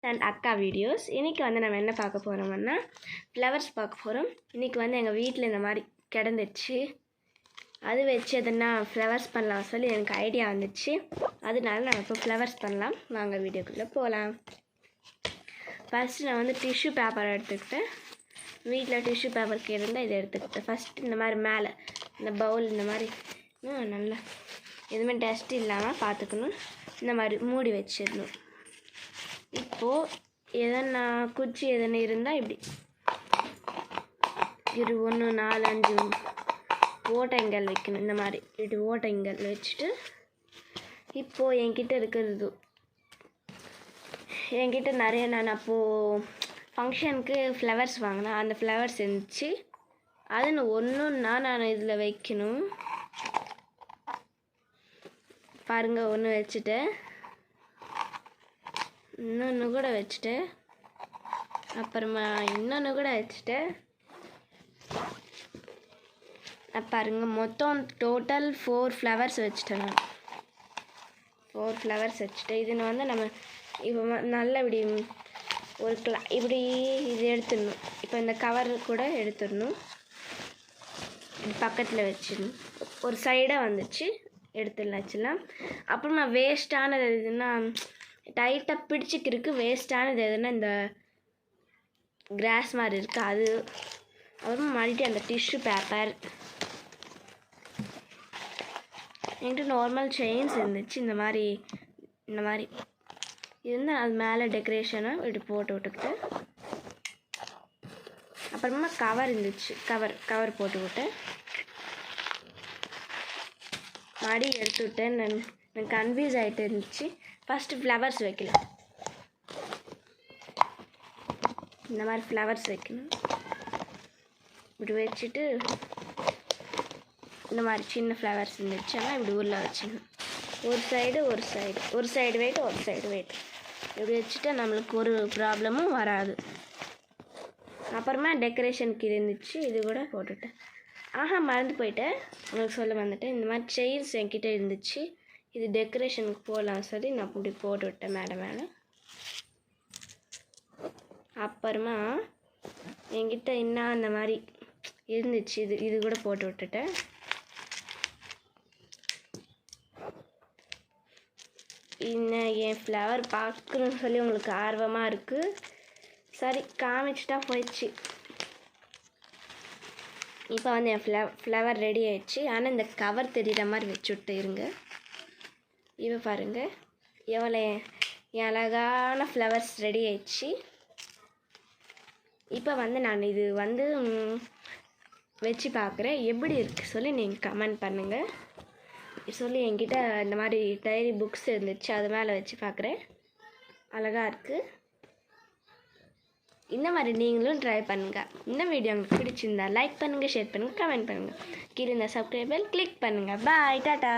And அக்கா videos. இன்றைக்கி வந்து நம்ம என்ன பார்க்க போகிறோம்னா ஃப்ளவர்ஸ் பார்க்க போகிறோம். இன்றைக்கி வந்து எங்கள் வீட்டில் இந்த மாதிரி கிடந்துச்சு, அது வச்சு எதுனா ஃப்ளவர்ஸ் பண்ணலாம் சொல்லி எனக்கு ஐடியா வந்துச்சு. அதனால நம்ம இப்போ ஃப்ளவர்ஸ் பண்ணலாம். வாங்க வீடியோக்குள்ளே போகலாம். ஃபஸ்ட்டு நான் வந்து டிஷ்யூ பேப்பர் எடுத்துக்கிட்டேன். வீட்டில் டிஷ்யூ பேப்பருக்கு இருந்தால் இதை எடுத்துக்கிட்டேன். ஃபஸ்ட்டு இந்த மாதிரி மேலே இந்த பவுல் இந்த மாதிரி நல்லா எதுவுமே டஸ்ட் இல்லாமல் பார்த்துக்கணும். இந்த மாதிரி மூடி வச்சிடணும். இப்போது எதனா குச்சி எதனா இருந்தால் இப்படி 1 4 5 ஓட்டைங்கள் வைக்கணும். இந்த மாதிரி இப்படி ஓட்டைங்கள் வச்சுட்டு இப்போது என்கிட்ட நிறைய நான் அப்போது ஃபங்க்ஷனுக்கு ஃப்ளவர்ஸ் வாங்கினேன். அந்த ஃப்ளவர்ஸ் இருந்துச்சு. அது ஒன்றுன்னா நான் இதில் வைக்கணும். பாருங்கள், ஒன்று வச்சுட்டேன், இன்னொன்று கூட வச்சுட்டேன், அப்புறமா இன்னொன்று கூட வச்சுட்டேன். பாருங்க, மொத்தம் டோட்டல் 4 ஃப்ளவர்ஸ் வச்சுட்டேன். நான் 4 ஃப்ளவர்ஸ் வச்சுட்டேன். இதுன்னு வந்து நம்ம இப்போ நல்லா இப்படி ஒரு இப்படி இது எடுத்துடணும். இப்போ இந்த கவர் கூட எடுத்துடணும். பக்கத்தில் வச்சிடணும். ஒரு சைடாக வந்துச்சு, எடுத்துடலாம். அப்புறமா வேஸ்ட்டானது எதுன்னா டைட்டாக பிடிச்சிக்கிறதுக்கு வேஸ்ட்டானது எதுனா இந்த கிராஸ் மாதிரி இருக்குது, அது. அப்புறமா மறுபடியும் அந்த டிஷ்யூ பேப்பர். என்கிட்ட நார்மல் செயின்ஸ் இருந்துச்சு. இந்த மாதிரி இருந்தால் அது மேலே டெக்கரேஷனை இப்படி போட்டு விட்டுக்கிட்டேன். அப்புறமா கவர் இருந்துச்சு, கவர் போட்டு விட்டேன். மாடி எடுத்து விட்டேன். நான் கன்ஃபியூஸ் ஆகிட்டு இருந்துச்சு. ஃபஸ்ட்டு ஃப்ளவர்ஸ் வைக்கலாம். இந்த மாதிரி ஃப்ளவர்ஸ் வைக்கணும். இப்படி வச்சுட்டு இந்த மாதிரி சின்ன ஃப்ளவர்ஸ் இருந்துச்சு, ஆனால் இப்படி உள்ள வச்சுக்கணும். ஒரு சைடு வெயிட் இப்படி வச்சுட்டா நம்மளுக்கு ஒரு ப்ராப்ளமும் வராது. அப்புறமா டெக்கரேஷனுக்கு இருந்துச்சு, இது கூட போட்டுட்டேன். மறந்து போயிட்டேன், உங்களுக்கு சொல்ல வந்துட்டேன். இந்த மாதிரி செயின்ஸ் என்கிட்ட இருந்துச்சு. இது டெக்கரேஷனுக்கு போடலாம் சொல்லி நான் இப்படி போட்டு விட்டேன் மேலே. அப்புறமா என்கிட்ட இன்னும் அந்த மாதிரி இருந்துச்சு, இது கூட போட்டு விட்டுட்டேன். இன்னும் என் ஃப்ளவர் பார்க்கணுன்னு சொல்லி உங்களுக்கு ஆர்வமாக இருக்குது. சரி, காமிச்சிட்டா போயிடுச்சு. இப்போ வந்து என் ஃப்ளவர் ரெடி ஆயிடுச்சு. ஆனால் இந்த கவர் தெரிகிற மாதிரி வச்சு விட்டு இருங்க. இப்போ பாருங்கள், எவ்வளோ அழகான ஃப்ளவர்ஸ் ரெடி ஆயிடுச்சு. இப்போ வந்து நான் இது வந்து வச்சு பார்க்குறேன், எப்படி இருக்குது சொல்லி நீங்கள் கமெண்ட் பண்ணுங்கள். சொல்லி என்கிட்ட இந்த மாதிரி டைரி புக்ஸ் இருந்துச்சு, அது மேலே வச்சு பார்க்குறேன். அழகாக இருக்குது. இந்த மாதிரி நீங்களும் ட்ரை பண்ணுங்கள். இந்த வீடியோ உங்களுக்கு பிடிச்சிருந்தா லைக் பண்ணுங்கள், ஷேர் பண்ணுங்கள், கமெண்ட் பண்ணுங்கள். கீழே இந்த சப்ஸ்கிரைப் பெல் கிளிக் பண்ணுங்கள். பாய், டாட்டா.